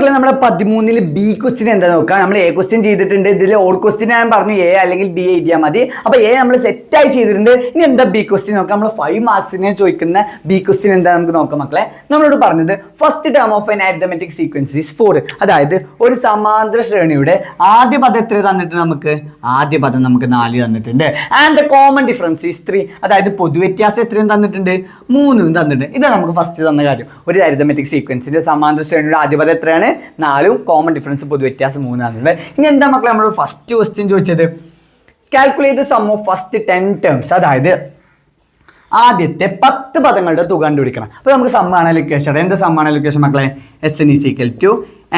മക്കളെ നമ്മളെ 13 B question എന്താ നോക്കാം. നമ്മൾ എ ക്വസ്റ്റ്യൻ ചെയ്തിട്ടുണ്ട്. ഇതിൽ ഓൾ ക്വസ്റ്റ്യൻ ഞാൻ പറഞ്ഞു എ അല്ലെങ്കിൽ ബി എഴുതിയാൽ മതി. അപ്പൊ എ നമ്മൾ സെറ്റായി ചെയ്തിട്ടുണ്ട്. ഇനി എന്താ ബി ക്വസ്റ്റ്യൻ നോക്കാം. നമ്മൾ 5 മാർക്സിനെ ചോദിക്കുന്ന ബി ക്വസ്റ്റ്യൻ എന്താ നമുക്ക് നോക്കാം മക്കളെ. നമ്മളോട് പറഞ്ഞത് first term of N arithmetic sequence is 4. അതായത് ഒരു സമാന്തര ശ്രേണിയുടെ ആദ്യ പദം എത്ര തന്നിട്ടുണ്ട് നമുക്ക്? ആദ്യ പദം നമുക്ക് 4 തന്നിട്ടുണ്ട്. And the common difference is 3. അതായത് പൊതുവ്യത്യാസം എത്രയും തന്നിട്ടുണ്ട്? 3 തന്നിട്ടുണ്ട്. ഇതാണ് നമുക്ക് ഫസ്റ്റ് തന്ന കാര്യം. ഒരു അരിത്മെറ്റിക് സീക്വൻസിന്റെ സമാന്തര ശ്രേണിയുടെ ആദ്യ പദം എത്രയാണ്? 4. കോമൺ ഡിഫറൻസ് പൊതുവ്യത്യാസം 3 ആണുള്ളത്. ഇനി എന്താ മക്കളെ നമ്മൾ ഫസ്റ്റ് ക്വസ്റ്റ്യൻ ചോദിച്ചത്? Calculate the sum of first 10 terms. അതായത് ആദ്യത്തെ 10 പദങ്ങളുടെ തുക കണ്ടുപിടിക്കണം. അപ്പോൾ നമുക്ക് സമ്മാണ് ലൊക്കേഷൻ. എന്താ സമ്മാണ് ലൊക്കേഷൻ മക്കളെ? SN =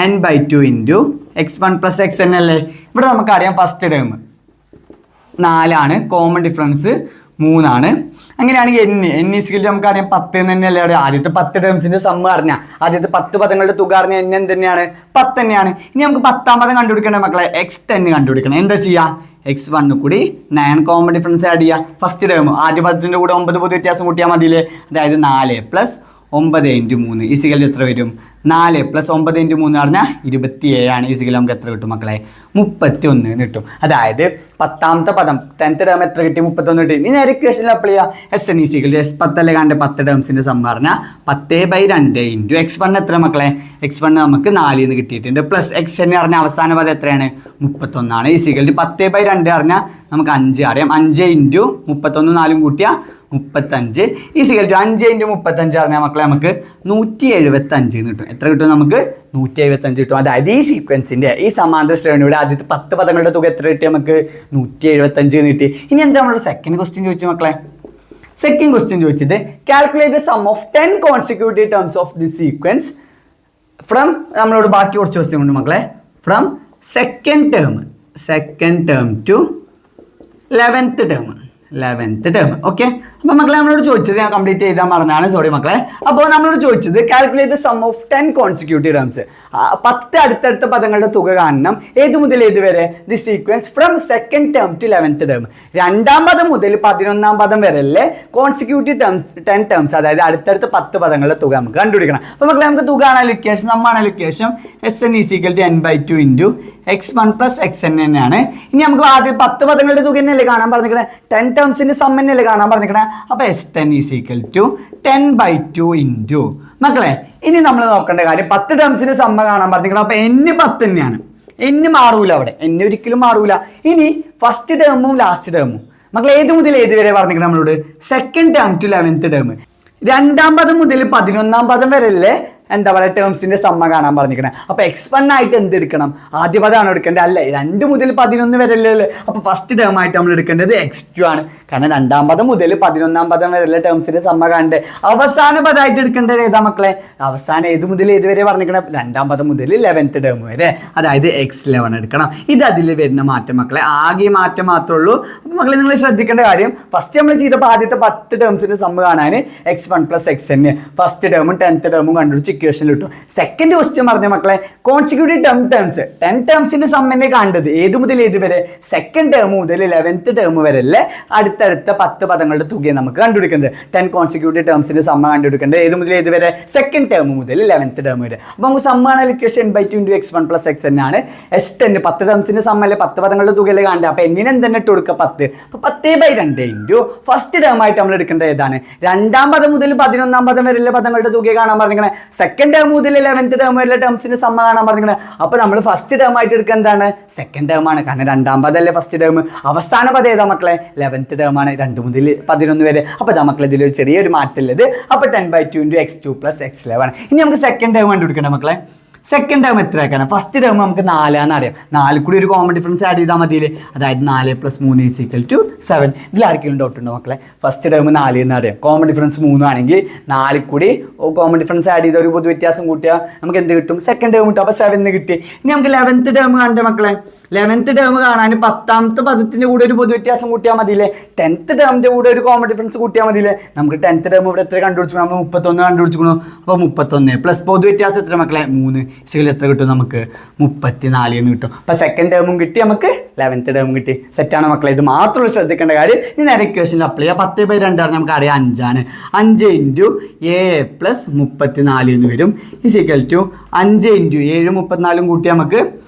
n/2 into x1 + xn അല്ലേ. ഇവിടെ നമുക്കറിയാം ഫസ്റ്റ് ടേം 4 ആണ്, കോമൺ ഡിഫറൻസ് 3 ആണ്. അങ്ങനെയാണെങ്കിൽ n നമുക്കറിയാം 10 തന്നെയല്ലേ. അവിടെ ആദ്യത്തെ 10 ടേംസിന്റെ സമ്മ് അറിഞ്ഞാൽ ആദ്യത്തെ 10 പദങ്ങളുടെ തുക അറിഞ്ഞാൽ n എന്ത് തന്നെയാണ്? 10 തന്നെയാണ്. ഇനി നമുക്ക് 10ാം പദം കണ്ടുപിടിക്കണ്ടേ മക്കളെ? x10 കണ്ടുപിടിക്കണം. എന്താ ചെയ്യുക? x1 കൂടി 9 കോമൺ ഡിഫറൻസ് ആഡ് ചെയ്യുക. ഫസ്റ്റ് ടേം ആദ്യ പദത്തിന്റെ കൂടെ 9 പൊതു വ്യത്യാസം കൂട്ടിയാൽ മതിയില്ലേ. അതായത് 4 + 9 × 3 ഈസിക്കൽ എത്ര വരും? 4 + 9 × 3 പറഞ്ഞാൽ 27 ആണ്. ഈസിക്കൽ നമുക്ക് എത്ര കിട്ടും മക്കളെ? 31 കിട്ടും. അതായത് 10ാമത്തെ പദം 10th ടേം എത്ര കിട്ടി? 31 കിട്ടി. ഇനി നേരെ ഇക്വേഷനിൽ അപ്ലൈ ചെയ്യുക. SN = S10 അല്ലേ കണ്ട് 10 ടേംസിന്റെ സം പറഞ്ഞാൽ 10/2 ഇൻറ്റു x1 എത്ര മക്കളെ? x1 നമുക്ക് 4 എന്ന് കിട്ടിയിട്ടുണ്ട്. പ്ലസ് xn പറഞ്ഞ അവസാന പദം എത്രയാണ്? 31 ആണ്. ഈസിക്കൽ 10/2 പറഞ്ഞാൽ നമുക്ക് 5 അറിയാം. 5 ഇൻറ്റു 31 4 കൂട്ടിയാൽ 35 ഈസിക്കൽ 5 ഇൻറ്റു 35 പറഞ്ഞാൽ മക്കളെ നമുക്ക് 175 കിട്ടും. എത്ര കിട്ടും നമുക്ക്? 175 കിട്ടും. അതായത് ഈ സീക്വൻസിന്റെ ഈ സമാന്തര ശ്രേണിയുടെ ആദ്യത്തെ 10 പദങ്ങളുടെ തുക എത്ര കിട്ടി നമുക്ക്? 175 കിട്ടി. ഇനി എന്താ നമ്മുടെ സെക്കൻഡ് ക്വസ്റ്റ്യൻ ചോദിച്ചു മക്കളെ? സെക്കൻഡ് ക്വസ്റ്റ്യൻ ചോദിച്ചത് calculate the sum of 10 consecutive terms of the sequence from, നമ്മളോട് ബാക്കി കുറച്ച് ക്വസ്റ്റ്യൻ ഉണ്ട് മക്കളെ. From second term two 11th term. Okay, അപ്പോൾ മക്കളെ നമ്മളോട് ചോദിച്ചത് ഞാൻ കംപ്ലീറ്റ് ചെയ്താൽ മറന്നാണ്, സോറി മക്കളെ. അപ്പോൾ നമ്മളോട് ചോദിച്ചത് calculate the sum of 10 consecutive terms. 10 അടുത്തടുത്ത പദങ്ങളുടെ തുക കാണണം. ഏത് മുതൽ ഏത് വരെ? The sequence from second term two 11th term. 2ാം പദം മുതൽ 11ാം പദം വരെ അല്ലേ കോൺസിക്യൂട്ടീവ് ടേംസ് 10 ടേംസ്. അതായത് അടുത്തടുത്ത 10 പദങ്ങളുടെ തുക നമുക്ക് കണ്ടുപിടിക്കണം. അപ്പോൾ മക്കളെ നമുക്ക് തുക ആണ് ലൊക്കേഷൻ, നമ്മാണ് location. SN = n/2 into x1 + xn തന്നെയാണ്. ഇനി നമുക്ക് ആദ്യം 10 പദങ്ങളുടെ തുക തന്നെയല്ലേ കാണാൻ പറഞ്ഞിരിക്കണേ? 10 ടേംസിന്റെ സം തന്നെയല്ലേ കാണാൻ പറഞ്ഞിരിക്കണേ? അപ്പോൾ S10 = 10/2 ഇൻറ്റു മക്കളെ. ഇനി നമ്മൾ നോക്കേണ്ട കാര്യം 10 ടേംസിന്റെ സമ്മ കാണാൻ പറഞ്ഞിരിക്കണം. അപ്പോൾ n 10 തന്നെയാണ്. n മാറൂല, അവിടെ n ഒരിക്കലും മാറൂല. ഇനി ഫസ്റ്റ് ടേമും ലാസ്റ്റ് ടേമും മക്കളെ ഏത് മുതൽ ഏത് വരെ പറഞ്ഞിരിക്കണം നമ്മളോട്? Second term two 11th term. 2ാം പദം മുതൽ 11ാം പദം വരെ അല്ലേ എന്താ പറയുക ടേംസിന്റെ സമ്മ കാണാൻ പറഞ്ഞിരിക്കണേ. അപ്പോൾ x1 ആയിട്ട് എന്ത് എടുക്കണം? ആദ്യ പദമാണ് എടുക്കേണ്ടത് അല്ലേ? 2 മുതൽ 11 വരെ അല്ലേ? അപ്പോൾ ഫസ്റ്റ് ടേം ആയിട്ട് നമ്മൾ എടുക്കേണ്ടത് x2 ആണ്. കാരണം 2ാം പദം മുതൽ 11ാം പദം വരെ ടേംസിന്റെ സമ്മ കാണണ്ടേ. അവസാന പദമായിട്ട് എടുക്കേണ്ടത് ഏതാ മക്കളെ? അവസാനം ഏത് മുതൽ ഏത് വരെ പറഞ്ഞിരിക്കണം? 2ാം പദം മുതൽ 11th ടേം വരെ. അതായത് x11 എടുക്കണം. ഇത് അതിൽ വരുന്ന മാറ്റം മക്കളെ. ആകെ മാറ്റം മാത്രമേ ഉള്ളൂ. അപ്പോൾ മക്കളെ നിങ്ങൾ ശ്രദ്ധിക്കേണ്ട കാര്യം ഫസ്റ്റ് നമ്മൾ ചെയ്തപ്പോൾ ആദ്യത്തെ 10 ടേംസിന്റെ സമ്മ കാണാൻ x1 + xn ഫസ്റ്റ് ടേമും 10th ടേമും കണ്ടുപിടിച്ച് ഇക്വേഷൻ കിട്ടും. സെക്കൻഡ് ക്വസ്റ്റ്യൻ പറഞ്ഞ മക്കളെ കോൺസിക്യൂട്ടീവ് ടേംസ് 10 ടേംസിന്റെ സമ്മനെ കാണേണ്ടത് ഏത് മുതൽ ഏത് വരെ? സെക്കൻഡ് ടേം മുതൽ 11th ടേം വരെ അല്ലേ അടുത്തടുത്ത 10 പദങ്ങളുടെ തുകയെ നമുക്ക് കണ്ടുപിടിക്കുന്നത്. 10 കോൺസിക്യൂട്ടീവ് ടേംസിന്റെ സമ്മ കണ്ടുപിടിക്കേണ്ടത് ഏത് മുതൽ ഏത് വരെ? സെക്കൻഡ് ടേം മുതൽ 11th ടേം വരെ. അപ്പോൾ നമുക്ക് സമ്മാണ് equation n/2 into x1 + xn ആണ്. S10 10 ടേംസിന്റെ സമ്മല്ലേ 10 പദങ്ങളുടെ തുകയല്ലേ കാണേണ്ടത്. അപ്പോൾ n എന്തെന്നെ ഇട്ട് കൊടുക്കുക? 10. അപ്പോൾ 10/2 ഇൻറ്റു ഫസ്റ്റ് ടേം ആയിട്ട് നമ്മൾ എടുക്കേണ്ടത് ഏതാണ്? 2ാം പദം മുതൽ 11ാം പദം വരെ പദങ്ങളുടെ തുകയെ കാണാൻ പറഞ്ഞിരിക്കണേ. സെക്കൻഡ് ടേം മുതൽ 11th ടേം വരെ ടേംസിന്റെ സമ്മ കാണാൻ പറഞ്ഞിരിക്കണേ. അപ്പോൾ നമ്മൾ ഫസ്റ്റ് ടേം ആയിട്ട് എടുക്കുക എന്താണ്? സെക്കൻഡ് ടേം ആണ്. കാരണം 2ാം പദം അല്ലേ ഫസ്റ്റ് ടേം. അവസാന പദം ഏതാ മക്കളെ? 11th ടേം ആണ്. 2 മുതൽ 11 വരെ. അപ്പോൾ ഇതാ മക്കളെ ഇതിലൊരു ചെറിയൊരു മാറ്റം ഉള്ളത്. അപ്പോൾ 10/2 ഇൻറ്റു x2 + x11. ഇനി നമുക്ക് സെക്കൻഡ് ടേം കണ്ടുപിടിക്കണം മക്കളെ. സെക്കൻഡ് ടേം എത്ര ആക്കാനാണ്? ഫസ്റ്റ് ടേം നമുക്ക് 4 ആണെന്നറിയാം. 4 കൂടി ഒരു കോമൺ ഡിഫറൻസ് ആഡ് ചെയ്താൽ മതിയില്ലേ. അതായത് 4 + 3 = 7. ഇതിൽ ആർക്കെങ്കിലും ഡൗട്ട് ഉണ്ടോ മക്കളെ? ഫസ്റ്റ് ടേം 4 എന്നറിയാം. കോമൺ ഡിഫറൻസ് 3 ആണെങ്കിൽ 4 കൂടി കോമൺ ഡിഫറൻസ് ആഡ് ചെയ്ത ഒരു പൊതു വ്യത്യാസം കൂട്ടിയാൽ നമുക്ക് എന്ത് കിട്ടും? സെക്കൻഡ് ടേം കിട്ടും. അപ്പോൾ 7 കിട്ടി. ഇനി നമുക്ക് 11th ടേം കണ്ടേ മക്കളെ. 11th ടേം കാണാൻ 10ാമത്തെ പദത്തിന്റെ കൂടെ ഒരു പൊതു വ്യത്യാസം കൂട്ടിയാൽ മതിയില്ലേ. 10th ടേമിന്റെ കൂടെ ഒരു കോമൺ ഡിഫറൻസ് കൂട്ടിയാൽ മതിയില്ലേ. നമുക്ക് 10th ടേം ഇവിടെ എത്ര കണ്ടുപിടിച്ചു? നമ്മൾ 31 കണ്ടുപിടിച്ചു. അപ്പോൾ 31 പ്ലസ് പൊതു വ്യത്യാസം എത്ര മക്കളെ? 3. ഇസിക്കൽ എത്ര കിട്ടും നമുക്ക് 34 എന്ന് കിട്ടും. അപ്പോൾ സെക്കൻഡ് ടേമും കിട്ടി, നമുക്ക് 11th ടേമും കിട്ടി. സെറ്റാണ് മക്കളെ. ഇത് മാത്രമേ ശ്രദ്ധിക്കേണ്ട കാര്യം. ഇനി നേരെ ഇക്വേഷനിൽ അപ്ലൈ ചെയ്യാം. 10/2 നമുക്ക് അറിയാം 5 ആണ്. 5 × a + 34 എന്ന് വരും. ഇസിക്കൽ ടു 5 × 7 34 കൂട്ടി നമുക്ക്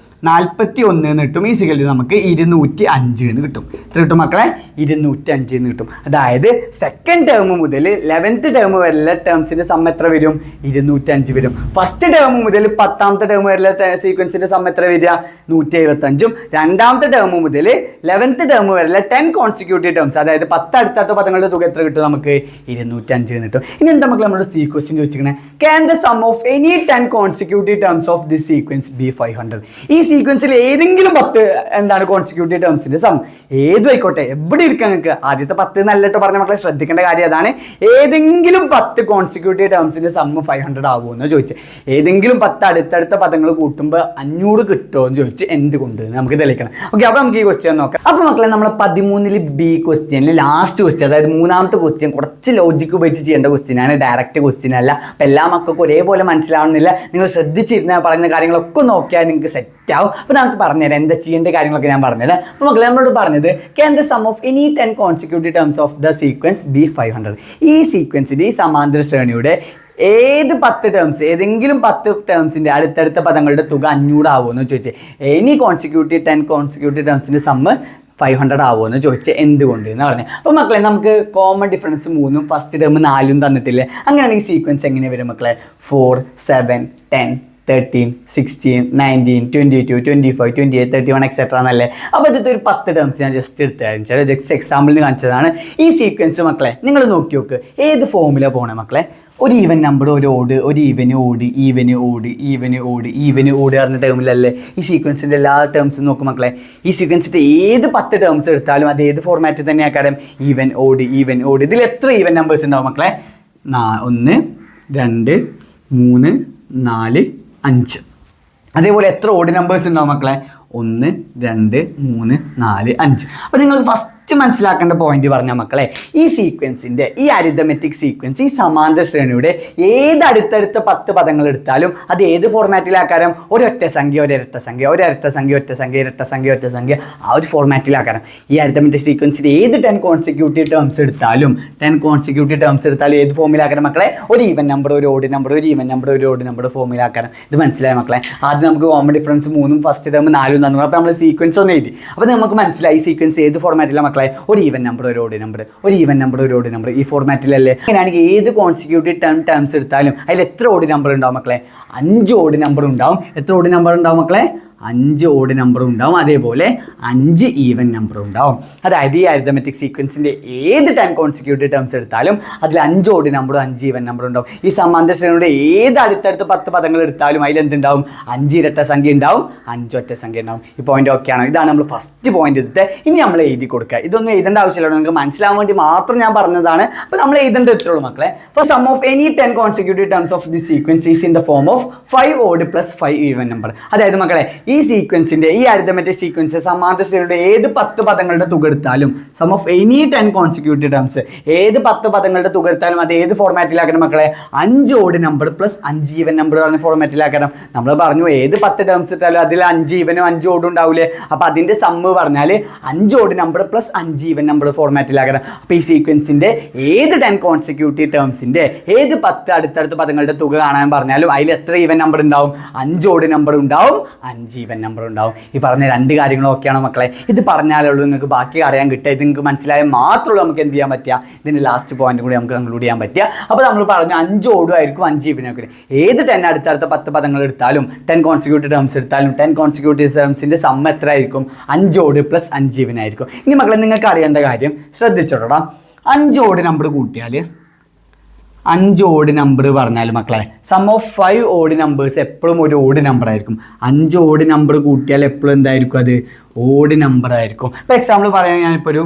41 എന്ന് കിട്ടും. ഈസിക്കൽ ടു നമുക്ക് 205 എന്ന് കിട്ടും. എത്ര കിട്ടും മക്കളെ? 205 എന്ന് കിട്ടും. അതായത് സെക്കൻഡ് ടേം മുതൽ 11th ടേം വരെയുള്ള ടേംസിന്റെ സം എത്ര വരും? 205 വരും. ഫസ്റ്റ് ടേം മുതൽ 10th ടേം വരെയുള്ള സീക്വൻസിന്റെ സം എത്ര വരിക? 175ഉം. രണ്ടാമത്തെ ടേം മുതൽ 11th ടേം വരെയുള്ള 10 കോൺസിക്യൂട്ടീവ് ടേംസ്, അതായത് 10 അടുത്ത പദങ്ങളുടെ തുക എത്ര കിട്ടും? നമുക്ക് 205 എന്ന് കിട്ടും. ഇനി എന്താ മക്കളെ നമ്മുടെ സീക്വൻസ് ചോദിച്ചിരിക്കുന്നത്? Can the sum of any 10 consecutive terms of this sequence B 500? ഈ സീക്വൻസിൽ ഏതെങ്കിലും 10 എന്താണ് കോൺസിക്യൂട്ടീവ് ടേംസിന്റെ സം ഏതും ആയിക്കോട്ടെ, എവിടെ ഇരിക്കാൻ നിങ്ങൾക്ക്. ആദ്യത്തെ 10 നല്ലിട്ട് പറഞ്ഞ മക്കളെ ശ്രദ്ധിക്കേണ്ട കാര്യം അതാണ്. ഏതെങ്കിലും 10 കോൺസിക്യൂട്ടീവ് ടേംസിന്റെ സം 500 ആവുമെന്ന് ചോദിച്ചു. ഏതെങ്കിലും 10 അടുത്തടുത്ത പദങ്ങൾ കൂട്ടുമ്പോൾ 500 കിട്ടുമോ എന്ന് ചോദിച്ചു. എന്തുകൊണ്ട് നമുക്ക് തെളിയിക്കണം. ഓക്കെ, അപ്പോൾ നമുക്ക് ഈ ക്വസ്റ്റ്യൻ നോക്കാം. അപ്പോൾ മക്കളെ നമ്മൾ 13 ബി ക്വസ്റ്റ്യനിൽ ലാസ്റ്റ് ക്വസ്റ്റ്യൻ, അതായത് മൂന്നാമത്തെ ക്വസ്റ്റ്യൻ കുറച്ച് ലോജിക്ക് ഉപയോഗിച്ച് ചെയ്യേണ്ട ക്വസ്റ്റ്യൻ ആണ്, ഡയറക്റ്റ് ക്വസ്റ്റ്യൻ അല്ല. അപ്പോൾ എല്ലാ മക്കൾക്കും ഒരേപോലെ മനസ്സിലാവണമെന്നില്ല. നിങ്ങൾ ശ്രദ്ധിച്ചിരുന്ന പറയുന്ന കാര്യങ്ങളൊക്കെ നോക്കിയാൽ നിങ്ങൾക്ക് സെറ്റ് ആവും. അപ്പോൾ നമുക്ക് പറഞ്ഞുതരാം എന്താ ചെയ്യേണ്ട കാര്യങ്ങളൊക്കെ ഞാൻ പറഞ്ഞുതരാം. അപ്പോൾ മക്കളെ നമ്മളോട് പറഞ്ഞത് can the sum of any 10 consecutive terms of the sequence B 500? ഈ സീക്വൻസിന്റെ ഈ സമാന്തര ശ്രേണിയുടെ ഏത് 10 ടേംസ്, ഏതെങ്കിലും 10 ടേംസിന്റെ അടുത്തടുത്ത പദങ്ങളുടെ തുക 500 ആവുമെന്ന് ചോദിച്ചേ. എനി കോൺസിക്യൂട്ടീവ് 10 കോൺസിക്യൂട്ടീവ് ടേംസിന്റെ സമ്മ് 500 ആവുമെന്ന് ചോദിച്ചാൽ എന്തുകൊണ്ട് എന്ന് പറഞ്ഞത്. അപ്പോൾ മക്കളെ നമുക്ക് കോമൺ ഡിഫറൻസ് 3ഉം ഫസ്റ്റ് ടേം 4ഉം തന്നിട്ടില്ലേ? അങ്ങനെയാണെങ്കിൽ സീക്വൻസ് എങ്ങനെ വരും മക്കളെ? 4 7 10 13 16 19 22 25 28 31 എക്സെട്ര എന്നല്ലേ. അപ്പോൾ ഇതൊക്കെ ഒരു 10 ടേംസ് ഞാൻ ജസ്റ്റ് എടുത്തായിരുന്നു, ജസ്റ്റ് എക്സാമ്പിളിന് കാണിച്ചതാണ്. ഈ സീക്വൻസ് മക്കളെ നിങ്ങൾ നോക്കി നോക്ക്. ഏത് ഫോമിലാണ് പോകണേ മക്കളെ? ഒരു ഈവൻ നമ്പർ, ഒരു ഓട്, ഒരു ഈവന് ഓട്, ഈവന് ഓട്, ഈവന് ഓട്, ഈവന് ഓട് പറഞ്ഞ ടേമിലല്ലേ ഈ സീക്വൻസിൻ്റെ എല്ലാ ടേംസും നോക്കും മക്കളെ. ഈ സീക്വൻസിൻ്റെ ഏത് 10 ടേംസ് എടുത്താലും അത് ഏത് ഫോർമാറ്റിൽ തന്നെ ആക്കാരം? Even odd, even odd. ഇതിൽ എത്ര ഈവൻ നമ്പേഴ്സ് ഉണ്ടാവും മക്കളെ? 1 2 3 4 5. അതേപോലെ എത്ര ഓഡ് നമ്പേഴ്സ് ഉണ്ടാവും മക്കളെ? 1 2 3 4 5. അപ്പോൾ നിങ്ങൾ ഫസ്റ്റ് മനസ്സിലാക്കേണ്ട പോയിന്റ് പറഞ്ഞാൽ മക്കളെ, ഈ സീക്വൻസിൻ്റെ ഈ അരിതമെറ്റിക് സീക്വൻസ്, ഈ സമാന്തര ശ്രേണിയുടെ ഏത് അടുത്തടുത്ത 10 പദങ്ങൾ എടുത്താലും അത് ഏത് ഫോർമാറ്റിലാക്കാരം? ഒരൊറ്റ സംഖ്യ, ഒരിരട്ട സംഖ്യ, ഒരിരട്ട സംഖ്യ, ഒറ്റ സംഖ്യ, ഇരട്ട സംഖ്യ, ഒറ്റ സംഖ്യ, ആ ഒരു ഫോർമാറ്റിലാക്കാരം. ഈ അരിതമെറ്റിക് സീക്വൻസിൻ്റെ ഏത് 10 കോൺസിക്യൂട്ടീവ് ടേംസ് എടുത്താലും ഏത് ഫോമിലാക്കാരം മക്കളെ? ഒരു ഈവൻ നമ്പർ, ഒരു ഓഡ് നമ്പർ, ഒരു ഈവൻ നമ്പർ, ഒരു ഓഡ് നമ്പർ ഫോമിലാക്കാരം. ഇത് മനസ്സിലായ മക്കളെ? ആദ്യം നമുക്ക് കോമൺ ഡിഫറൻസ് 3ഉം ഫസ്റ്റ് ടേം 4ഉം തന്നു. അപ്പോൾ നമ്മൾ സീക്വൻസ് ഒന്ന് എഴുതി. അപ്പോൾ നമുക്ക് മനസ്സിലായി സീക്വൻസ് ഏത് ഫോർമാറ്റിലാണ് മക്കളെ? ഒരു ഈവൻ നമ്പർ, ഒരു ഓഡ് നമ്പർ, ഒരു ഈവൻ നമ്പർ, ഒരു ഓഡ് നമ്പർ, ഈ ഫോർമാറ്റിലല്ലേ. അങ്ങനെയാണെങ്കിൽ ഏത് കോൺസിക്യൂട്ടീവ് ടേംസ് എടുത്താലും അതിൽ എത്ര ഓഡ് നമ്പർ ഉണ്ടാവും മക്കളെ? 5 ഓഡ് നമ്പർ ഉണ്ടാവും. എത്ര ഓഡ് നമ്പർ ഉണ്ടാവും മക്കളെ? 5 ഓഡ് നമ്പറും ഉണ്ടാവും. അതേപോലെ 5 ഈവൻ നമ്പറും ഉണ്ടാവും. അതായത് ഈ അരിതമെറ്റിക് സീക്വൻസിൻ്റെ ഏത് 10 കോൺസിക്യൂട്ടീവ് ടേംസ് എടുത്താലും അതിൽ 5 ഓഡ് നമ്പറും 5 ഈവൻ നമ്പറും ഉണ്ടാവും. ഈ സമാന്തര ശ്രേണിയുടെ ഏത് അടുത്തടുത്ത് 10 പദങ്ങൾ എടുത്താലും അതിൽ എന്തുണ്ടാവും? 5 ഇരട്ട സംഖ്യ ഉണ്ടാവും, 5 ഒറ്റ സംഖ്യ ഉണ്ടാവും. ഈ പോയിന്റ് ഓക്കെ ആണോ? ഇതാണ് നമ്മൾ ഫസ്റ്റ് പോയിന്റ് എടുത്ത്. ഇനി നമ്മൾ എഴുതി കൊടുക്കുക. ഇതൊന്നും എഴുതേണ്ട ആവശ്യമില്ല, നിങ്ങൾക്ക് മനസ്സിലാവാൻ വേണ്ടി മാത്രം ഞാൻ പറഞ്ഞതാണ്. അപ്പോൾ നമ്മൾ എഴുതേണ്ട ഇത്രയുള്ളൂ മക്കളെ. അപ്പോൾ sum of any 10 consecutive terms of the sequence is in the form of 5 odd plus 5 even number. അതായത് മക്കളെ ഈ സീക്വൻസിന്റെ ഈ അരിതമെറ്റിക് സീക്വൻസ് സമാന്തര ശ്രേണിയുടെ ഏത് 10 പദങ്ങളുടെ തുക എടുത്താലും sum of any 10 consecutive terms ഏത് 10 പദങ്ങളുടെ തുക എടുത്താലും അത് ഏത് ഫോർമാറ്റിലാക്കണം മക്കളെ? 5 odd number plus 5 even number ആണ് ഫോർമാറ്റിലാക്കണം. നമ്മൾ പറഞ്ഞു ഏത് 10 ടേംസ് എടുത്താലും അതിൽ 5 ഈവനും 5 ഓടും ഉണ്ടാവില്ലേ. അപ്പോൾ അതിന്റെ സമ്മ് പറഞ്ഞാൽ 5 odd number plus 5 even number ഫോർമാറ്റിലാക്കണം. അപ്പോൾ ഈ സീക്വൻസിന്റെ ഏത് 10 കോൺസിക്യൂട്ടീവ് ടേംസിന്റെ ഏത് 10 അടുത്തടുത്ത പദങ്ങളുടെ തുക കാണാൻ പറഞ്ഞാലും അതിൽ എത്ര ഈവൻ നമ്പർ ഉണ്ടാവും? 5 ഓഡ് നമ്പർ ഉണ്ടാവും, 5 ഈവൻ നമ്പർ ഉണ്ടാവും. ഈ പറഞ്ഞ 2 കാര്യങ്ങളൊക്കെയാണ് മക്കളെ. ഇത് പറഞ്ഞാലുള്ളൂ നിങ്ങൾക്ക് ബാക്കി അറിയാൻ കിട്ടുക. ഇത് നിങ്ങൾക്ക് മനസ്സിലായാൽ മാത്രമേ നമുക്ക് എന്ത് ചെയ്യാൻ പറ്റുക? ഇതിൻ്റെ ലാസ്റ്റ് പോയിന്റ് കൂടി നമുക്ക് കൺക്ലൂഡ് ചെയ്യാൻ പറ്റുക. അപ്പോൾ നമ്മൾ പറഞ്ഞു 5 ഓടും ആയിരിക്കും, 5 ഈവനൊക്കെ. ഏത് 10 അടുത്തടുത്ത 10 പദങ്ങൾ എടുത്താലും 10 കോൺസിക്യൂട്ടീവ് ടേംസ് എടുത്താലും 10 കോൺസിക്യൂട്ടീവ് ടേംസിന്റെ സമ്മ് എത്ര ആയിരിക്കും? 5 ഓഡ് പ്ലസ് 5 ഈവൻ ആയിരിക്കും. ഇനി മക്കളെ നിങ്ങൾക്ക് അറിയേണ്ട കാര്യം ശ്രദ്ധിച്ചോടാ, 5 ഓഡ് നമ്പർ കൂട്ടിയാൽ 5 ഓഡ് നമ്പർ പറഞ്ഞാൽ മക്കളെ സം ഓഫ് 5 ഓഡ് നമ്പേഴ്സ് എപ്പോഴും ഒരു ഓഡ് നമ്പർ ആയിരിക്കും. 5 ഓഡ് നമ്പർ കൂട്ടിയാൽ എപ്പോഴും എന്തായിരിക്കും? അത് ഓഡ് നമ്പർ ആയിരിക്കും. ഇപ്പോൾ എക്സാമ്പിൾ പറയാൻ ഞാനിപ്പോൾ ഒരു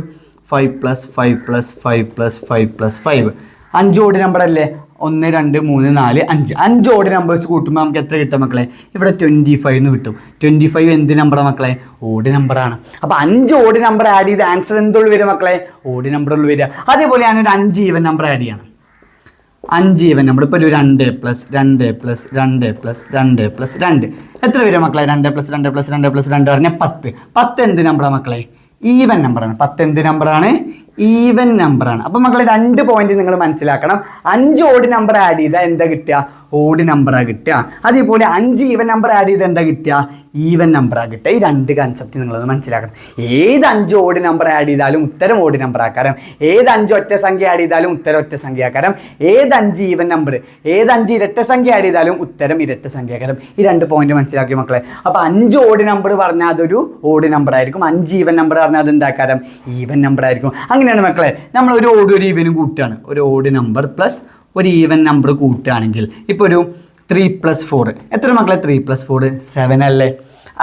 5 + 5 + 5 + 5 + 5 5 ഓഡ് നമ്പർ അല്ലേ? 1 2 3 4 5 5 ഓഡ് നമ്പേഴ്സ് കൂട്ടുമ്പോൾ നമുക്ക് എത്ര കിട്ടും മക്കളെ? ഇവിടെ 25 എന്ന് കിട്ടും. 25 എന്ത് നമ്പറാണ് മക്കളെ? ഓഡ് നമ്പറാണ്. അപ്പോൾ 5 ഓഡ് നമ്പർ ആഡ് ചെയ്ത് ആൻസർ എന്തുള്ളൂ വരിക മക്കളെ? ഓഡ് നമ്പറുള്ളൂ വരിക. അതേപോലെ ഞാനൊരു 5 ഈവൻ നമ്പർ ആഡ് ചെയ്യണം. 5 ഈവൻ നമ്പർ. ഇപ്പോൾ ഒരു 2 പ്ലസ് 2 പ്ലസ് 2 പ്ലസ് 2 പ്ലസ് 2 എത്ര വരും മക്കളെ? 2 പ്ലസ് 2 പ്ലസ് 2 പ്ലസ് 2 പറഞ്ഞാൽ 10. 10 എന്ത് നമ്പറാണ് മക്കളെ? ഈവൻ നമ്പറാണ്. 10 എന്ത് നമ്പറാണ്? ഈവൻ നമ്പറാണ്. അപ്പം മക്കളെ 2 പോയിന്റ് നിങ്ങൾ മനസ്സിലാക്കണം. 5 ഓഡ് നമ്പർ ആഡ് ചെയ്താൽ എന്താ കിട്ടുക? ഓഡ് നമ്പറാണ് കിട്ടുക. അതേപോലെ 5 ഈവൻ നമ്പർ ആഡ് ചെയ്താൽ എന്താ കിട്ടുക? ഈവൻ നമ്പറാണ് കിട്ടുക. ഈ 2 കൺസെപ്റ്റ് നിങ്ങളൊന്ന് മനസ്സിലാക്കണം. ഏത് 5 ഓഡ് നമ്പർ ആഡ് ചെയ്താലും ഉത്തരം ഓഡ് നമ്പർ ആക്കാരം. ഏത് 5 ഒറ്റ സംഖ്യ ആഡ് ചെയ്താലും ഉത്തരം ഒറ്റ സംഖ്യ ആക്കാരം. ഏത് 5 ഈവൻ നമ്പർ, ഏത് 5 ഇരട്ട സംഖ്യ ആഡ് ചെയ്താലും ഉത്തരം ഇരട്ട സംഖ്യ ആക്കാരം. ഈ 2 പോയിന്റ് മനസ്സിലാക്കി മക്കളെ. അപ്പോൾ 5 ഓഡ് നമ്പർ പറഞ്ഞാൽ അതൊരു ഓഡ് നമ്പർ ആയിരിക്കും. 5 ഈവൻ നമ്പർ പറഞ്ഞാൽ അത് എന്താക്കാരം? ഈവൻ നമ്പർ ആയിരിക്കും. അങ്ങനെയാണ് മക്കളെ. നമ്മൾ ഒരു ഓഡ് ഒരു ഈവനും കൂട്ടുകയാണ്. ഒരു ഓഡ് നമ്പർ പ്ലസ് ഒരു ഈവൻ നമ്പർ കൂട്ടുകയാണെങ്കിൽ ഇപ്പോൾ ഒരു 3 + 4 എത്ര മക്കളെ? 3 + 4 7 അല്ലേ?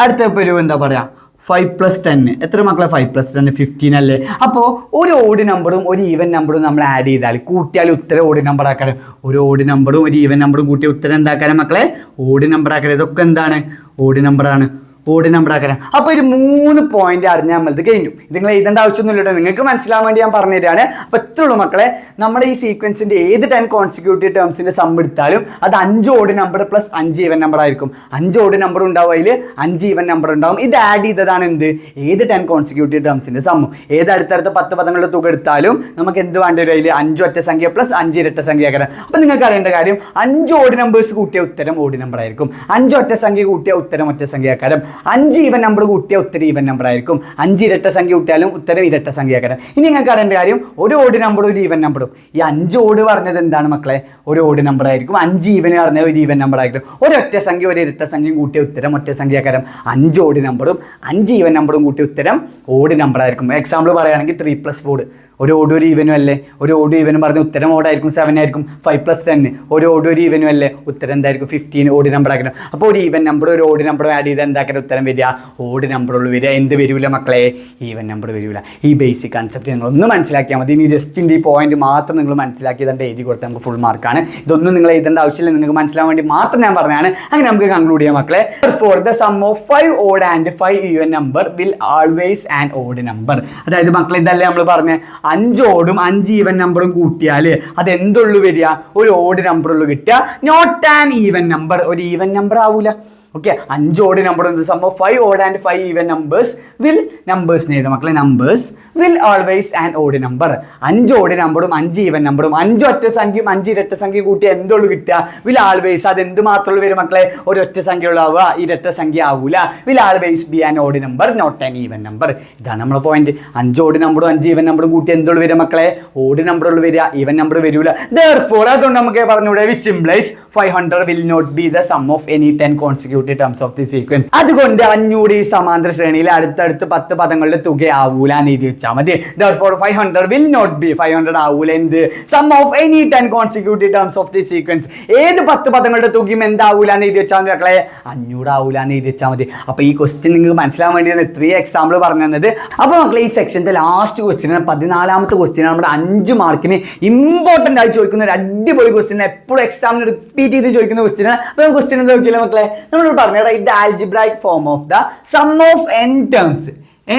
അടുത്ത ഇപ്പോൾ ഒരു എന്താ പറയുക 5 + 10 എത്ര മക്കളെ? 5 + 10 15 അല്ലേ? അപ്പോൾ ഒരു ഓഡ് നമ്പറും ഒരു ഈവൻ നമ്പറും നമ്മൾ ആഡ് ചെയ്താൽ കൂട്ടിയാൽ ഉത്തരം ഓഡ് നമ്പർ ആക്കാരം. ഒരു ഓഡ് നമ്പറും ഒരു ഈവൻ നമ്പറും കൂട്ടിയ ഉത്തരം എന്താക്കാരം മക്കളെ? ഓഡ് നമ്പർ ആക്കാരം. ഇതൊക്കെ എന്താണ്? ഓഡ് നമ്പറാണ്. ഓഡ് നമ്പർ ആക്കാരം. അപ്പോൾ ഒരു 3 പോയിന്റ് അറിഞ്ഞാൽ നമ്മളത് കഴിഞ്ഞു. നിങ്ങൾ എഴുതേണ്ട ആവശ്യമൊന്നുമില്ല. നിങ്ങൾക്ക് മനസ്സിലാവാൻ വേണ്ടി ഞാൻ പറഞ്ഞു തരികയാണ്. അപ്പോൾ ഇത്രേ ഉള്ളൂ മക്കളെ. നമ്മുടെ ഈ സീക്വൻസിൻ്റെ ഏത് 10 കോൺസിക്യൂട്ടീവ് ടേംസിൻ്റെ സം എടുത്താലും അത് 5 odd number plus 5 even number ആയിരിക്കും. 5 ഓഡ് നമ്പർ ഉണ്ടാവും, അതിൽ 5 ഈവൻ നമ്പർ ഉണ്ടാവും. ഇത് ആഡ് ചെയ്തതാണ് എന്ത്? ഏത് 10 കോൺസിക്യൂട്ടീവ് ടേംസിൻ്റെ സമ്മും. ഏത് അടുത്തടുത്ത 10 പദങ്ങളുടെ തുക എടുത്താലും നമുക്ക് എന്ത് വേണ്ടി വരും? അതിൽ 5 ഒറ്റ സംഖ്യ പ്ലസ് 5 ഇരട്ട സംഖ്യ ആക്കണം. അപ്പോൾ നിങ്ങൾക്ക് അറിയേണ്ട കാര്യം 5 ഓഡ് നമ്പേഴ്സ് കൂട്ടിയ ഉത്തരം ഓഡ് നമ്പർ ആയിരിക്കും. 5 ഒറ്റ സംഖ്യ കൂട്ടിയ ഉത്തരം ഒറ്റ സംഖ്യ ആക്കാരം. 5 ഈവൻ നമ്പർ കൂട്ടിയ ഉത്തരം ഈവൻ നമ്പർ ആയിരിക്കും. 5 ഇരട്ട സംഖ്യ കൂട്ടിയാലും ഉത്തരം ഇരട്ട സംഖ്യ ആക്കാരം. ഇനി നിങ്ങൾക്ക് അറിയേണ്ട കാര്യം ഒരു ഓഡ് നമ്പറും ഒരു ഈവൻ നമ്പറും. ഈ 5 ഓഡ് പറഞ്ഞത് എന്താണ് മക്കളെ? ഒരു ഓഡ് നമ്പർ ആയിരിക്കും. 5 ഈവൻ പറഞ്ഞത് ഒരു ഈവൻ നമ്പർ ആയിരിക്കും. ഒരൊറ്റ സംഖ്യ ഒരു ഇരട്ട സംഖ്യയും കൂട്ടിയ ഉത്തരം ഒറ്റ സംഖ്യ ആക്കാരം. 5 ഓഡ് നമ്പറും 5 ഈവൻ നമ്പറും കൂട്ടിയ ഉത്തരം ഓഡ് നമ്പർ ആയിരിക്കും. എക്സാമ്പിൾ പറയുകയാണെങ്കിൽ 3 + 4 ഒരു ഓഡ് ഒരു ഈവനും അല്ലേ? ഒരു ഓഡ് ഈവനും പറഞ്ഞ ഉത്തരം ഓടായിരിക്കും 7 ആയിരിക്കും. 5 + 10 ഒരു ഓഡ് ഒരു ഈവനും അല്ലേ? ഉത്തരം എന്തായിരിക്കും? 15 ഓഡ് നമ്പർ ആക്കണം. അപ്പോൾ ഒരു ഈവൻ നമ്പർ ഒരു ഓഡ് നമ്പർ ആഡ് ചെയ്താൽ എന്താക്കണം ഉത്തരം വരിക? ഓഡ് നമ്പറുള്ളൂ വരിക. എന്ത് വരില്ല മക്കളെ? ഈവൻ നമ്പർ വരില്ല. ഈ ബേസിക് കൺസെപ്റ്റ് നിങ്ങൾ ഒന്ന് മനസ്സിലാക്കിയാൽ മതി. ഇനി ജസ്റ്റിൻ്റെ ഈ പോയിന്റ് മാത്രം നിങ്ങൾ മനസ്സിലാക്കിയതുകൊണ്ട് എഴുതി കൊടുത്താൽ നമുക്ക് ഫുൾ മാർക്കാണ്. ഇതൊന്നും നിങ്ങൾ എഴുതേണ്ട ആവശ്യമില്ല. നിങ്ങൾക്ക് മനസ്സിലാവാൻ വേണ്ടി മാത്രം ഞാൻ പറഞ്ഞതാണ്. അങ്ങനെ നമുക്ക് കൺക്ലൂഡ് ചെയ്യാം മക്കളെ. For the sum of 5 odd and 5 even number will always an odd number. അതായത് മക്കളെ ഇതല്ലേ നമ്മൾ പറഞ്ഞ 5 ഓടും 5 ഈവൻ നമ്പറും കൂട്ടിയാൽ അത് എന്തുള്ളൂ വരിക? ഒരു ഓഡ് നമ്പറുള്ളൂ കിട്ടുക. Not an even number. ഒരു ഈവൻ നമ്പർ ആവൂല. Okay, 5 odd number sum of 5 odd and 5 even numbers will numbers എഴുതാം മക്കളെ. Numbers will always an odd number. 5 odd നമ്പറും 5 ഈവൻ നമ്പറും 5 ഒറ്റ സംഖ്യയും 5 ഇരട്ട സംഖ്യ കൂട്ടി എന്തുള്ളൂ കിട്ടുക? Will always. അത് എന്ത് മാത്രമുള്ളൂ വരും മക്കളെ? ഒരു ഒറ്റ സംഖ്യ ഉള്ളാവുക, ഇരട്ട സംഖ്യ ആവൂല. Will always B an odd number note an even number. ഇതാണ് നമ്മളെ പോയിന്റ്. 5 ഓഡ് നമ്പറും 5 ഈവൻ നമ്പറും കൂട്ടി എന്തുള്ളൂ വരിക മക്കളെ? ഓഡ് നമ്പർ ഉള്ളു വരിക, ഈവൻ നമ്പർ വരില്ല. Therefore അതുകൊണ്ട് നമുക്ക് പറഞ്ഞൂടെ which implies 500 will not be the sum of any 10 consecutive terms of the sequence. അതുകൊണ്ട് 500 ഈ സമാന്തര ശ്രേണിയിൽ അടുത്തടുത്ത് 10 പദങ്ങളുടെ തുക ആവൂല എന്ന് എഴുതി വെച്ചാൽ മതി. Therefore 500 will not be 500 ആവൂല എന്ത്? sum of any 10 consecutive terms of the sequence. ഏത് 10 പദങ്ങളുടെ തുകയും എന്താവൂല എന്ന് എഴുതി വെച്ചാൽ മതി മക്കളെ? 500 ആവൂല എന്ന് എഴുതി വെച്ചാൽ മതി. അപ്പോൾ ഈ ക്വസ്റ്റ്യൻ നിങ്ങൾക്ക് മനസ്സിലാവാൻ വേണ്ടിയാണ് 3 എക്സാമ്പിൾ പറഞ്ഞു തന്നത്. അപ്പോൾ മക്കളെ ഈ സെക്ഷൻ്റെ ലാസ്റ്റ് ക്വസ്റ്റ്യൻ 14ാമത്തെ ക്വസ്റ്റ്യൻ നമ്മുടെ 5 മാർക്കിന് ഇമ്പോർട്ടൻ്റ് ആയി ചോദിക്കുന്ന ഒരു അടിപൊളി ക്വസ്റ്റ്യൻ, എപ്പോഴും എക്സാമിന് റിപ്പീറ്റ് ചെയ്ത് ചോദിക്കുന്ന ക്വസ്റ്റ്യൻ. അപ്പോൾ ക്വസ്റ്റ്യൻ എന്താ നോക്കിയില്ല മക്കളെ? നമ്മൾ പറഞ്ഞു the algebraic form of the sum of n terms.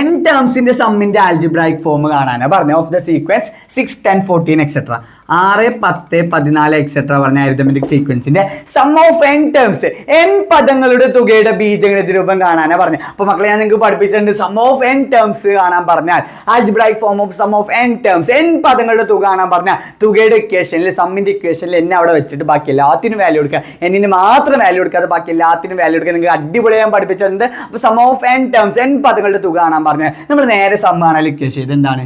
n ടേംസിന്റെ സമ്മിന്റെ ആൽജിബ്രായിക് ഫോം കാണാനാണ് പറഞ്ഞ of the sequence 6, 10, 14 etcetera 6, 10, 14 etcetera പറഞ്ഞ അരിതമെറ്റിക് സീക്വൻസിന്റെ sum of n terms, n പദങ്ങളുടെ തുകയുടെ ബീജഗണിത രൂപം കാണാനാണ് പറഞ്ഞു. അപ്പോൾ മക്കളെ ഞാൻ നിങ്ങൾക്ക് പഠിപ്പിച്ചിട്ടുണ്ട്. സം ഓഫ് n ടേംസ് കാണാൻ പറഞ്ഞാൽ algebraic form of sum of n terms, n പദങ്ങളുടെ തുക കാണാൻ പറഞ്ഞാൽ തുകയുടെ ഇക്വേഷനിൽ സമ്മിന്റെ ഇക്വേഷനിൽ n അവിടെ വെച്ചിട്ട് ബാക്കി എല്ലാത്തിനും വാല്യൂ എടുക്കുക. n മാത്രം വാല്യൂ എടുക്കാതെ ബാക്കി എല്ലാത്തിനും വാല്യൂ എടുക്കുക. നിങ്ങൾക്ക് അടിപൊളിയായി ഞാൻ പഠിപ്പിച്ചിട്ടുണ്ട്. അപ്പോൾ sum of n terms, n പദങ്ങളുടെ തുക കാണാൻ പറഞ്ഞാൽ നമ്മൾ നേരെ സം കാണാൻ ഇക്വേഷൻ ഇത് എന്താണ്?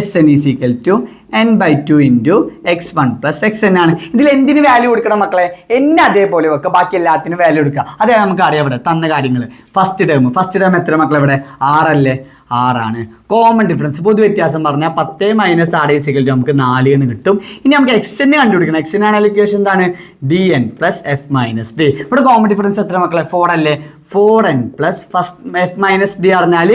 Sn is equal to n/2 into x1 plus xn ആണ്. ഇതിൽ എന്തിന് വാല്യൂ കൊടുക്കണം മക്കളെ? n അതേപോലെ വെക്കുക, ബാക്കി എല്ലാത്തിനും വാല്യൂ എടുക്കുക. അതേ നമുക്ക് അറിയാം ഇവിടെ തന്ന കാര്യങ്ങൾ. ഫസ്റ്റ് ടേം എത്ര മക്കളെ? ഇവിടെ 6 അല്ലേ? 6 ആണ്. കോമൺ ഡിഫറൻസ് പൊതു വ്യത്യാസം പറഞ്ഞാൽ 10 - 6 നമുക്ക് 4 എന്ന് കിട്ടും. ഇനി നമുക്ക് xn കണ്ടുപിടിക്കണം. xn ആണ് ഇക്വേഷൻ എന്താണ്? dn plus f minus d. ഇവിടെ കോമൺ ഡിഫറൻസ് എത്ര മക്കളെ? 4 അല്ലേ? 4n plus f minus d പറഞ്ഞാൽ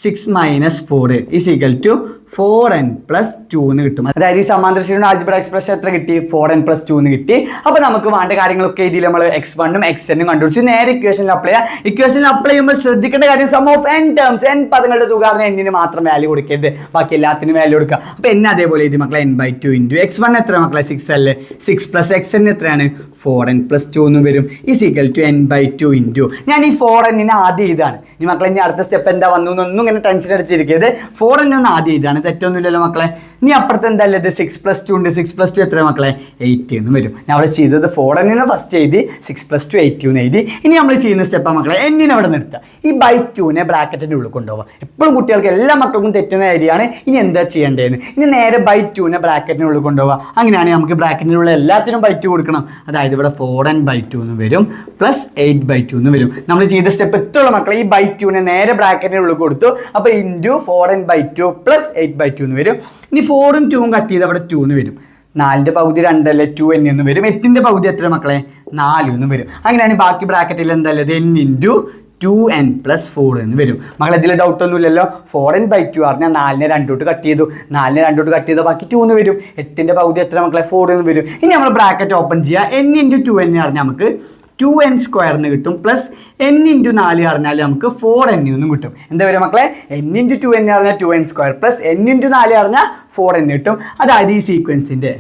6 minus 4 is equal to 4n plus 2 എന്ന് കിട്ടും. അതായത് ഈ സമാന്തര ശ്രേണിയുടെ ആൾജിബ്ര എക്സ്പ്രഷൻ എത്ര കിട്ടി? 4n പ്ലസ് 2 എന്ന് കിട്ടി. അപ്പോൾ നമുക്ക് വേണ്ട കാര്യങ്ങളൊക്കെ ഇതിൽ നമ്മൾ x1 ഉം xn ഉം കണ്ടുപിടിച്ചു. നേരെ ഇക്വേഷനിൽ അപ്ലൈ ചെയ്യുക. ഇക്വേഷനിൽ അപ്ലൈ ചെയ്യുമ്പോൾ ശ്രദ്ധിക്കേണ്ട കാര്യം sum of n terms, n പദങ്ങളുടെ തുക n മാത്രം വാല്യൂ കൊടുക്കരുത്, ബാക്കി എല്ലാത്തിനും വാല്യൂ കൊടുക്കുക. അപ്പോൾ n അതേപോലെ ഇത് മക്കളെ n/2 ഇൻറ്റു x1 എത്ര മക്കളെ 6 അല്ലേ, 6 പ്ലസ് xn എത്രയാണ് 4n പ്ലസ് 2 എന്ന് വരും is equal to n/2 into ഞാൻ ഈ 4n ആദ്യം ഇതാണ്. ഈ മക്കളെ ഇനി അടുത്ത സ്റ്റെപ്പ് എന്താ വന്നു എന്നൊന്നും ഇങ്ങനെ ടെൻഷൻ അടിച്ചിരിക്കരുത്. 4n ഒന്ന് ആദ്യം ഇതാണ്, തെറ്റൊന്നുമില്ലല്ലോ മക്കളെ. ഇനി അപ്പുറത്ത് എന്താ ഉള്ളത്? 6 പ്ലസ് 2 ഉണ്ട്. 6 പ്ലസ് 2 എത്ര മക്കളെ 8 എന്ന് വരും. ഞാൻ അവിടെ ചെയ്തത് 4n ഫസ്റ്റ് എഴുതി, 6 പ്ലസ് 2 8 എന്ന് എഴുതി. ഇനി നമ്മൾ ചെയ്യുന്ന സ്റ്റെപ്പ് മക്കളെ n അവിടെ നിർത്തുക, ഈ /2 ബ്രാക്കറ്റിൻ്റെ ഉള്ളിൽ കൊണ്ടുപോകുക. എപ്പോഴും കുട്ടികൾക്ക് എല്ലാ മക്കൾക്കും തെറ്റുന്ന കാര്യമാണ്. ഇനി എന്താ ചെയ്യേണ്ടതെന്ന്, ഇനി നേരെ /2 ബ്രാക്കറ്റിൻ്റെ ഉള്ളിൽ കൊണ്ടുപോകുക. അങ്ങനെയാണെങ്കിൽ നമുക്ക് ബ്രാക്കറ്റിൻ്റെ ഉള്ളിൽ എല്ലാത്തിനും /2 കൊടുക്കണം. അതായത് ഇവിടെ 4n/2 എന്ന് വരും പ്ലസ് 8/2 എന്ന് വരും. നമ്മൾ ചെയ്ത സ്റ്റെപ്പ് എത്തുള്ള മക്കളെ ഈ /2 നേരെ ബ്രാക്കറ്റിൻ്റെ ഉള്ളിൽ കൊടുത്തു. അപ്പോൾ ഇൻറ്റു 4n/2 പ്ലസ് 8/2 എന്ന് വരും. ഇനി 4ഉം 2ഉം കട്ട് ചെയ്ത് അവിടെ 2 എന്ന് വരും. 4ന്റെ പകുതി 2 അല്ലേ, 2n എന്ന് വരും. 8ന്റെ പകുതി എത്ര മക്കളെ 4 എന്ന് വരും. അങ്ങനെയാണ് ബാക്കി ബ്രാക്കറ്റിൽ എന്താ ഉള്ളത്? n ഇൻറ്റു 2n പ്ലസ് 4 എന്ന് വരും. മക്കളെ ഇതിൽ ഡൗട്ട് ഒന്നുമില്ലല്ലോ. 4n/2 പറഞ്ഞാൽ 4നെ 2 തൊട്ട് കട്ട് ചെയ്തു, 4നെ 2 തൊട്ട് കട്ട് ചെയ്താൽ ബാക്കി 2 എന്ന് വരും. 8ന്റെ പകുതി എത്ര മക്കളെ 4 എന്ന് വരും. ഇനി നമ്മൾ ബ്രാക്കറ്റ് ഓപ്പൺ ചെയ്യുക. n ഇൻറ്റു 2n പറഞ്ഞാൽ നമുക്ക് 2n സ്ക്വയർ എന്ന് കിട്ടും, പ്ലസ് n ഇൻറ്റു 4 പറഞ്ഞാൽ നമുക്ക് 4n എന്നും കിട്ടും. എന്താ വരും മക്കളെ? n ഇൻറ്റു 2n പറഞ്ഞാൽ 2n square plus n into 4 പറഞ്ഞാൽ 4n കിട്ടും. അതായത് ഈ സീക്വൻസിൻ്റെ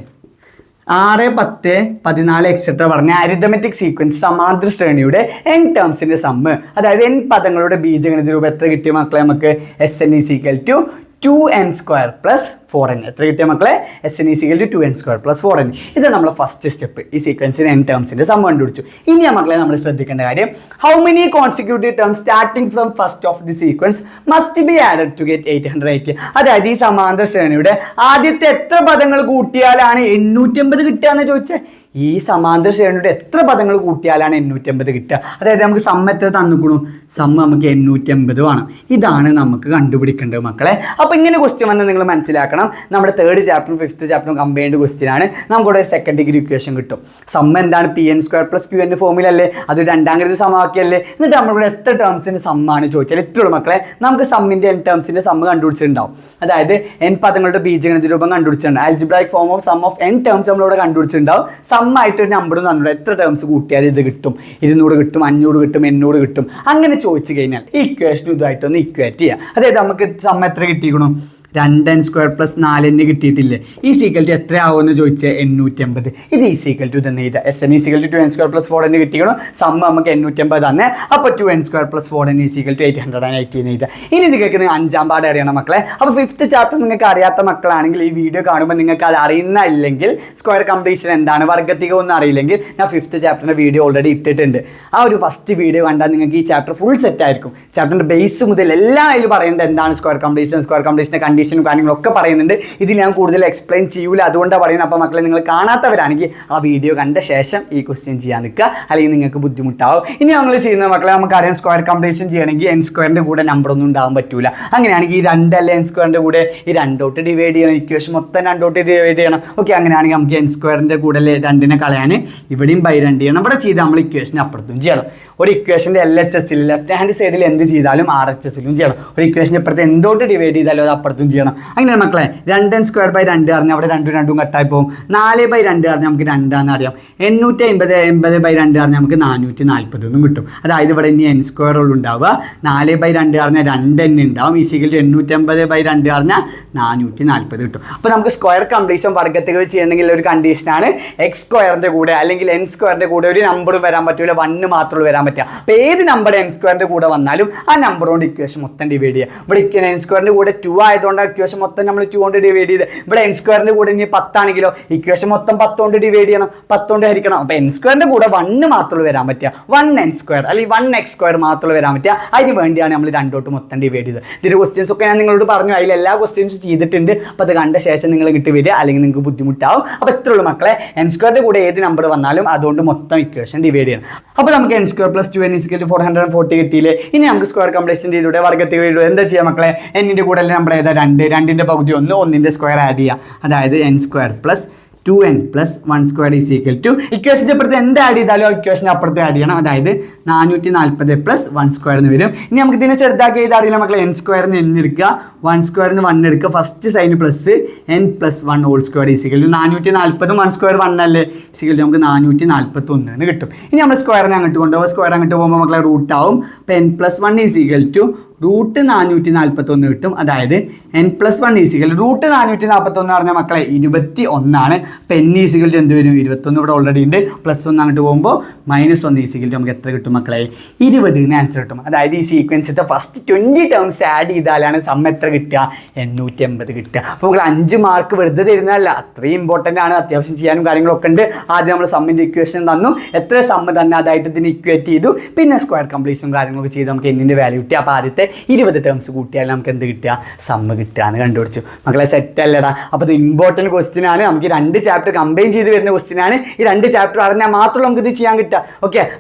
6, 10, 14 എക്സെട്ര പറഞ്ഞ അരിതമെറ്റിക് സീക്വൻസ് സമാന്തര ശ്രേണിയുടെ n ടേംസിന്റെ സമ്മ്, അതായത് n പദങ്ങളുടെ ബീജഗണിത രൂപം എത്ര കിട്ടിയ മക്കളെ? നമുക്ക് Sn is equal to 2n square plus 4n. എത്ര കിട്ടിയ മക്കളെ? Sn is equal to 2n square plus 4n. ഇത് നമ്മൾ ഫസ്റ്റ് സ്റ്റെപ്പ്, ഈ സീക്വൻസിന് n ടേംസിന്റെ സമ്മ് കണ്ടുപിടിച്ചു. ഇനി മക്കളെ നമ്മൾ ശ്രദ്ധിക്കേണ്ട കാര്യം, how many consecutive terms starting from first of the sequence must be added to get 880. അതായത് ഈ സമാന്തര ശ്രേണിയുടെ ആദ്യത്തെ എത്ര പദങ്ങൾ കൂട്ടിയാലാണ് 850 കിട്ടുക എന്ന് ചോദിച്ചേ. ഈ സമാന്തര ശ്രേണിയുടെ എത്ര പദങ്ങൾ കൂട്ടിയാലാണ് 850 കിട്ടുക? അതായത് നമുക്ക് സമ്മ എത്ര തന്നിക്കണു? സമ്മ നമുക്ക് 850 വേണം. ഇതാണ് നമുക്ക് കണ്ടുപിടിക്കേണ്ടത് മക്കളെ. അപ്പോൾ ഇങ്ങനെ ക്വസ്റ്റ്യൻ വന്നാൽ നിങ്ങൾ മനസ്സിലാക്കണം, നമ്മുടെ 3rd ചാപ്റ്ററും 5th ചാപ്റ്ററും കമ്പൈൻഡ് ക്വസ്റ്റ്യൻ ആണ്. നമുക്കിവിടെ ഒരു സെക്കൻഡ് ഡിഗ്രി ഇക്വേഷൻ കിട്ടും. സമ്മ എന്താണ്? Pn² പ്ലസ് Qn ഫോമിൽ അല്ലേ, അത് രണ്ടാം ഗ്രേഡ് സമവാക്യമല്ലേ. എന്നിട്ട് നമ്മളിവിടെ എത്ര ടേംസിൻ്റെ സമ്മാണ് ചോദിച്ചാൽ ഇത്രയുള്ളൂ മക്കളെ. നമുക്ക് സമ്മിൻ്റെ n ടേംസിൻ്റെ സമ്മ് കണ്ടുപിടിച്ചിട്ടുണ്ടാവും. അതായത് n പദങ്ങളുടെ ബീജഗണിത രൂപം കണ്ടുപിടിച്ചിട്ടുണ്ട്. Algebraic form of sum of n terms നമ്മളിവിടെ കണ്ടുപിടിച്ചിട്ടുണ്ടാവും. സമ്മായിട്ടൊരു നമ്പർ തന്നിട്ട് എത്ര ടേംസ് കൂട്ടിയാൽ ഇത് കിട്ടും? 200 കിട്ടും, 500 കിട്ടും, 800 കിട്ടും. അങ്ങനെ ചോദിച്ചു കഴിഞ്ഞാൽ ഈ ഇക്വേഷൻ ഇതുമായിട്ടൊന്ന് ഇക്വേറ്റ് ചെയ്യുക. അതായത് നമുക്ക് സമ്മ എത്ര കിട്ടിയിരിക്കണം? 2n square plus 4n കിട്ടിയിട്ടില്ലേ? ഈ സീക്വൽ ടു എത്ര ആവുമെന്ന് ചോദിച്ചാൽ 850. ഇത് ഈ സീക്വൽ ടു തന്നെ എഴുതുക. Sn equal to 2n square plus 4n കിട്ടിക്കണം. സമ്മ നമുക്ക് 850 തന്നെ. അപ്പോൾ 2n square plus 4n equal to 880 എന്ന് എഴുതുക. ഇനി നിങ്ങൾക്ക് നിങ്ങൾ 5ാം പാഠം അറിയണം മക്കളെ. അപ്പോൾ 5th ചാപ്റ്റർ നിങ്ങൾക്ക് അറിയാത്ത മക്കളാണെങ്കിൽ ഈ വീഡിയോ കാണുമ്പോൾ നിങ്ങൾക്ക് അത് അറിയുന്നില്ലെങ്കിൽ, സ്ക്വയർ കംപ്ലീഷൻ എന്താണ്, വർഗ്ഗത്തികം ഒന്നും അറിയില്ലെങ്കിൽ, ഞാൻ 5th ചാപ്റ്ററിൻ്റെ വീഡിയോ ഓൾറെഡി ഇട്ടിട്ടുണ്ട്. ആ ഒരു ഫസ്റ്റ് വീഡിയോ കണ്ടാൽ നിങ്ങൾക്ക് ഈ ചാപ്റ്റർ ഫുൾ സെറ്റ് ആയിരിക്കും. ചാപ്റ്ററിൻ്റെ ബേസ് മുതൽ എല്ലാം അതിൽ പറയുന്നത് എന്താണ് സ്ക്വയർ കംപ്ലീഷൻ്റെ കണ്ടീഷൻ കാര്യങ്ങളൊക്കെ പറയുന്നുണ്ട്. ഇതിൽ ഞാൻ കൂടുതൽ എക്സ്പ്ലെയിൻ ചെയ്യൂല, അതുകൊണ്ടാണ് പറയുന്നത്. അപ്പോൾ മക്കളെ നിങ്ങൾ കാണാത്തവരാണെങ്കിൽ ആ വീഡിയോ കണ്ട ശേഷം ഈ ക്വസ്റ്റ്യൻ ചെയ്യാൻ നിൽക്കുക, അല്ലെങ്കിൽ നിങ്ങൾക്ക് ബുദ്ധിമുട്ടാവും. ഇനി നമ്മൾ ചെയ്യുന്ന മക്കളെ, നമുക്കറിയാം സ്ക്വയർ കംപ്ലീഷൻ ചെയ്യണമെങ്കിൽ n സ്ക്വയറിൻ്റെ കൂടെ നമ്പർ ഒന്നും ഉണ്ടാകാൻ പറ്റൂല. അങ്ങനെയാണെങ്കിൽ ഈ 2 അല്ലേ n സ്ക്വയറിൻ്റെ കൂടെ ഈ 2 തൊട്ട് ഡിവൈഡ് ചെയ്യണം. ഇക്വേഷൻ മൊത്തം 2 തൊട്ട് ഡിവൈഡ് ചെയ്യണം. ഓക്കെ, അങ്ങനെയാണെങ്കിൽ നമുക്ക് n സ്ക്വയറിൻ്റെ കൂടെ 2നെ കളയാൻ ഇവിടെയും /2 ചെയ്യണം. ഇവിടെ ചെയ്ത് നമ്മൾ ഇക്വേഷൻ അപ്പുറത്തും ചെയ്യണം. ഒരു ഇക്വേഷൻ്റെ LHSൽ ലെഫ്റ്റ് ഹാൻഡ് സൈഡിൽ എന്ത് ചെയ്താലും RHSലും ചെയ്യണം. ഒരു ഇക്വേഷൻ ഇപ്പുറത്ത് എന്തോട്ട് ഡിവൈഡ് ചെയ്താലും അത് അപ്പുറത്തും ചെയ്യണം. അങ്ങനെ മക്കളെ 2n സ്ക്വയർ ബൈ 2 പറഞ്ഞാൽ അവിടെ 2 കട്ടായി പോകും. 4/2 പറഞ്ഞാൽ നമുക്ക് 2 അറിയാം. 880 ബൈ 2 പറഞ്ഞാൽ നമുക്ക് 440 കിട്ടും. അതായത് ഇവിടെ ഇനി n സ്ക്വയർ ഉള്ളു ഉണ്ടാവുക. 4/2 പറഞ്ഞാൽ 2n ഉണ്ടാവും. ഈക്വൽ ടു 880 ബൈ 2 പറഞ്ഞാൽ 440 കിട്ടും. അപ്പോൾ നമുക്ക് സ്ക്വയർ കംപ്ലീഷൻ വർഗ്ഗത്തുകൾ ചെയ്യണമെങ്കിൽ ഒരു കണ്ടീഷനാണ് x സ്ക്വയറിൻ്റെ കൂടെ അല്ലെങ്കിൽ n സ്ക്വയറിൻ്റെ കൂടെ ഒരു നമ്പറും വരാൻ പറ്റില്ല, 1 മാത്രമേ വരാൻ പറ്റുക. അപ്പോൾ ഏത് നമ്പർ n സ്ക്വയറിൻ്റെ കൂടെ വന്നാലും ആ നമ്പർ കൊണ്ട് ഇക്വേഷൻ മൊത്തം ഡിവൈഡ് ചെയ്യുക. ഇവിടെ n സ്ക്വയറിൻ്റെ കൂടെ 2 ആയതുകൊണ്ട് ഇക്വേഷൻ മൊത്തം നമ്മൾ 2 കൊണ്ട് ഡിവൈഡ് ചെയ്ത്. ഇവിടെ n സ്ക്വയറിൻ്റെ കൂടെ ഇനി 10 ആണെങ്കിലോ ഇക്വേഷൻ മൊത്തം 10 കൊണ്ട് ഡിവൈഡ് ചെയ്യണം, 10 കൊണ്ട് ഹരിക്കണം. അപ്പോൾ n സ്ക്വയറിൻ്റെ കൂടെ 1 മാത്രമേ വരാൻ പറ്റുക, 1n സ്ക്വയർ അല്ലെങ്കിൽ 1x സ്ക്വയർ മാത്രമേ വരാൻ പറ്റുക. അതിന് വേണ്ടിയാണ് നമ്മൾ 2 തൊട്ട് മൊത്തം ഡിവൈഡ് ചെയ്തത്. ഇതിൻ്റെ ക്വസ്റ്റ്യൻസ് ഒക്കെ ഞാൻ നിങ്ങളോട് പറഞ്ഞു, അതിൽ എല്ലാ ക്വസ്റ്റ്യൻസും ചെയ്തിട്ടുണ്ട്. അപ്പോൾ അത് കണ്ട ശേഷം നിങ്ങൾ കിട്ടി വരിക, അല്ലെങ്കിൽ നിങ്ങൾക്ക് ബുദ്ധിമുട്ടാവും. അപ്പോൾ എത്ര ഉള്ളൂ മക്കളെ, n സ്ക്വയറിൻ്റെ കൂടെ ഏത് നമ്പർ വന്നാലും അതുകൊണ്ട് മൊത്തം ഇക്വേഷൻ ഡിവൈഡ് ചെയ്യണം. അപ്പോൾ നമുക്ക് n square plus 2n equal to 440 കിട്ടിയില്ലേ? ഇനി നമുക്ക് സ്ക്വയർ കംപ്ലീഷൻ ചെയ്തൂടെ, വർഗ്ഗത്തിൽ എന്താ ചെയ്യുക മക്കളെ? n-ന്റെ കൂടെ നമ്പർ ഏതാ? 2, 2ന്റെ പകുതി 1, 1ന്റെ സ്ക്വയർ ആഡ് ചെയ്യുക. അതായത് n square plus 2n + 1 squared is equal to ഇക്വേഷൻ്റെ അപ്പുറത്ത് എന്ത് ആഡ് ചെയ്താലും ഇക്വേഷൻ്റെ അപ്പുറത്ത് ആഡ് ചെയ്യണം. അതായത് 440 + 1 സ്ക്വയർ എന്ന് വരും. ഇനി നമുക്ക് ഇതിനെ ചെറുതാക്കി എഴുതാൻ അറിയില്ല മക്കളെ. n സ്ക്വയറിന് n എടുക്കുക, 1 സ്ക്വയറിന് 1 എടുക്കുക, first sign plus n + 1 whole square is equal to 440 1 square 1 അല്ലേ ഈസ് ഈക്വൽ ടു നമുക്ക് 441 എന്ന് കിട്ടും. ഇനി നമ്മൾ സ്ക്വയറിനെ അങ്ങോട്ട് കൊണ്ടുപോകും. സ്ക്വയർ അങ്ങോട്ട് പോകുമ്പോൾ മക്കളെ റൂട്ട് ആവും. അപ്പോൾ n + 1 ഈസ് ഈക്വൽ ടു √441 കിട്ടും. അതായത് n + 1 ഈസ് ഈക്വൽ √441 പറഞ്ഞാൽ മക്കളെ 21 അപ്പോൾ n ഈസ് ഈക്വൽ ടു എന്ത് വരും? 21 ഇവിടെ ഓൾറെഡി ഉണ്ട്. +1 അങ്ങോട്ട് പോകുമ്പോൾ -1 ഈസ് ഈക്വൽ ടു നമുക്ക് എത്ര കിട്ടും മക്കളെ? 20 എന്ന് ആൻസർ കിട്ടും. അതായത് ഈ സീക്വൻസിൻ്റെ ഫസ്റ്റ് 20 ടേംസ് ആഡ് ചെയ്താലാണ് സം എത്ര കിട്ടുക? 880 കിട്ടുക. അപ്പോൾ നമുക്ക് 5 മാർക്ക് വെറുതെ തരുന്നതല്ല, അത്രയും ഇമ്പോർട്ടൻ്റ് ആണ്. അത്യാവശ്യം ചെയ്യാനും കാര്യങ്ങളൊക്കെ ഉണ്ട്. ആദ്യം നമ്മൾ സമ്മിൻ്റെ ഇക്വേഷൻ തന്നു, എത്ര സമ്മ് തന്നെ അതായിട്ട് ഇതിന് ഇക്വേറ്റ് ചെയ്തു, പിന്നെ സ്ക്വയർ കംപ്ലീഷനും കാര്യങ്ങളൊക്കെ ചെയ്ത് നമുക്ക് എന്നിൻ്റെ വാല്യൂ കിട്ടി. അപ്പോൾ ആദ്യത്തെ 20 ടേംസ് കൂട്ടിയാൽ നമുക്ക് എന്ത് കിട്ടുക? സമ്മ് കിട്ടുക എന്ന് കണ്ടുപിടിച്ചു. മക്കളെ സെറ്റ് അല്ലടാ. അപ്പോൾ ഇത് ഇമ്പോർട്ടൻറ്റ് ക്വസ്റ്റ്യൻ ആണ്. നമുക്ക് 2 ചാപ്റ്റർ കമ്പൈൻ ചെയ്ത് വരുന്ന ക്വസ്റ്റ്യൻ ആണ്. ഈ 2 ചാപ്റ്റർ അറിഞ്ഞാൽ മാത്രമേ നമുക്ക് ഇത് ചെയ്യാൻ കിട്ടുക. ഓക്കെ.